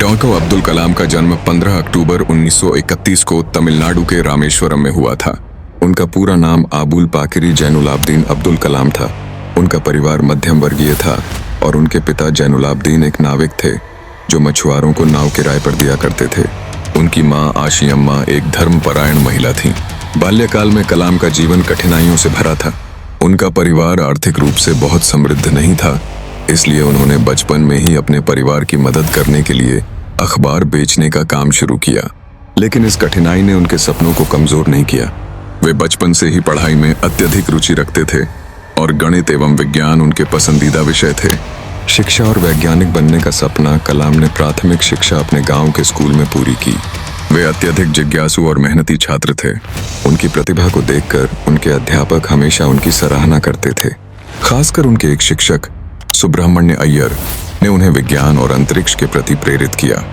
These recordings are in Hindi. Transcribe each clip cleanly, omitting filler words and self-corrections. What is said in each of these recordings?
डॉ. अब्दुल कलाम का जन्म 15 अक्टूबर 1931 को तमिलनाडु के रामेश्वरम में हुआ था। उनका पूरा नाम आबुल पाकिरी जैनुलाब्दीन अब्दुल कलाम था। उनका परिवार मध्यम वर्गीय था और उनके पिता जैनुलाब्दीन एक नाविक थे जो मछुआरों को नाव किराए पर दिया करते थे। उनकी माँ आशी अम्मा एक धर्मपरायण महिला थीं। बाल्यकाल में कलाम का जीवन कठिनाइयों से भरा था। उनका परिवार आर्थिक रूप से बहुत समृद्ध नहीं था, इसलिए उन्होंने बचपन में ही अपने परिवार की मदद करने के लिए अखबार बेचने का काम शुरू किया। लेकिन इस कठिनाई ने उनके सपनों को कमजोर नहीं किया। वे बचपन से ही पढ़ाई में अत्यधिक रुचि रखते थे और गणित एवं विज्ञान उनके पसंदीदा विषय थे। शिक्षा और वैज्ञानिक बनने का सपना कलाम ने प्राथमिक शिक्षा अपने गांव के स्कूल में पूरी की। वे अत्यधिक जिज्ञासु और मेहनती छात्र थे। उनकी प्रतिभा को देखकर उनके अध्यापक हमेशा उनकी सराहना करते थे। खासकर उनके एक शिक्षक सुब्रह्मण्य अय्यर ने उन्हें विज्ञान और अंतरिक्ष के प्रति प्रेरित किया।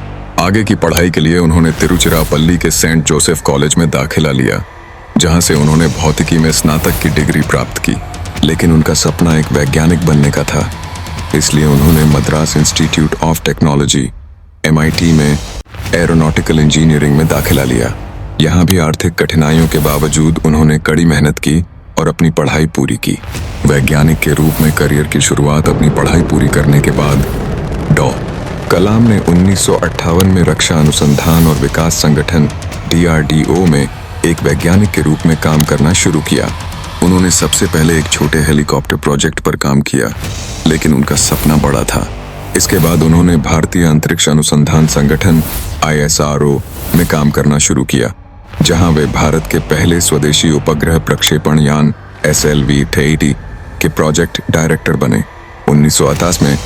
आगे की पढ़ाई के लिए उन्होंने तिरुचिरापल्ली के सेंट जोसेफ कॉलेज में दाखिला लिया, जहां से उन्होंने भौतिकी में स्नातक की डिग्री प्राप्त की। लेकिन उनका सपना एक वैज्ञानिक बनने का था, इसलिए उन्होंने Madras institute of technology MIT में एरोनॉटिकल इंजीनियरिंग में दाखिला लिया। यहाँ भी आर्थिक कठिनाइयों के बावजूद उन्होंने कड़ी मेहनत की और अपनी पढ़ाई पूरी की। वैज्ञानिक के रूप में करियर की शुरुआत अपनी पढ़ाई पूरी करने के बाद डॉ. कलाम ने 1958 में रक्षा अनुसंधान और विकास संगठन DRDO में एक वैज्ञानिक के रूप में काम करना शुरू किया। उन्होंने सबसे पहले एक छोटे हेलीकॉप्टर प्रोजेक्ट पर काम किया, लेकिन उनका सपना बड़ा था। इसके बाद उन्होंने भारतीय अंतरिक्ष अनुसंधान संगठन ISRO में काम करना शुरू किया, जहां वे भारत के पहले स्वदेशी उपग्रह प्रक्षेपण यान SLV-80 के प्रोजेक्ट डायरेक्टर बने। 1928 में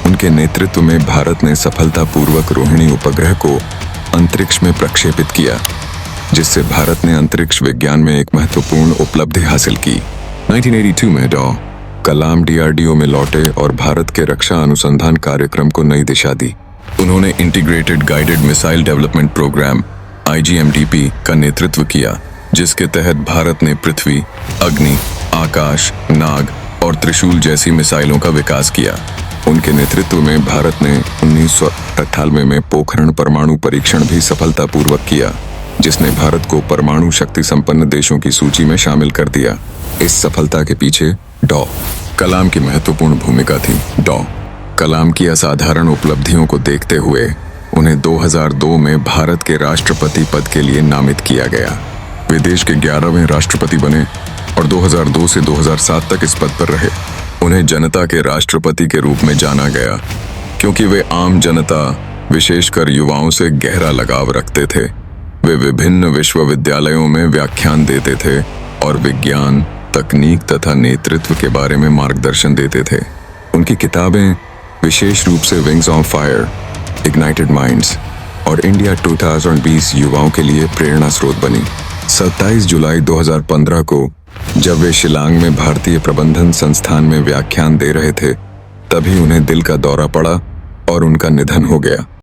उनके नेतृत्व में भारत ने सफलतापूर्वक रोहिणी उपग्रह को अंतरिक्ष में प्रक्षेपित किया, जिससे भारत ने अंतरिक्ष विज्ञान में एक महत्वपूर्ण उपलब्धि हासिल की। 1982 में डॉ. कलाम DRDO में लौटे और भारत के रक्षा अनुसंधान कार्यक्रम को नई दिशा दी। उन्होंने integrated guided missile development programme IGMDP का नेतृत्व किया, जिसके तहत भारत ने पृथ्वी, अग्नि, आकाश, नाग और त्रिशूल जैसी मिसाइलों का विकास किया। उनके नेतृत्व में भारत ने 1998 में पोखरण परमाणु परीक्षण भी सफलतापूर्वक किया, जिसने भारत को परमाणु शक्ति संपन्न देशों की सूची में शामिल कर दिया। इस सफलता के पीछे डॉ. कलाम की महत्वपूर्ण भूमिका थी। डॉ. कलाम की असाधारण उपलब्धियों को देखते हुए उन्हें 2002 में भारत के राष्ट्रपति पद के लिए नामित किया गया। वे देश के 11वें राष्ट्रपति बने और 2002 से 2007 तक इस पद पर रहे। उन्हें जनता के राष्ट्रपति के रूप में जाना गया क्योंकि वे आम जनता, विशेषकर युवाओं से गहरा लगाव रखते थे। वे विभिन्न विश्वविद्यालयों में व्याख्यान देते थे और विज्ञान, तकनीक तथा नेतृत्व के बारे में मार्गदर्शन देते थे। उनकी किताबें विशेष रूप से wings of fire, ignited minds और इंडिया 2020 युवाओं के लिए प्रेरणा स्रोत बनी। 27 जुलाई 2015 को जब वे शिलांग में भारतीय प्रबंधन संस्थान में व्याख्यान दे रहे थे, तभी उन्हें दिल का दौरा पड़ा और उनका निधन हो गया।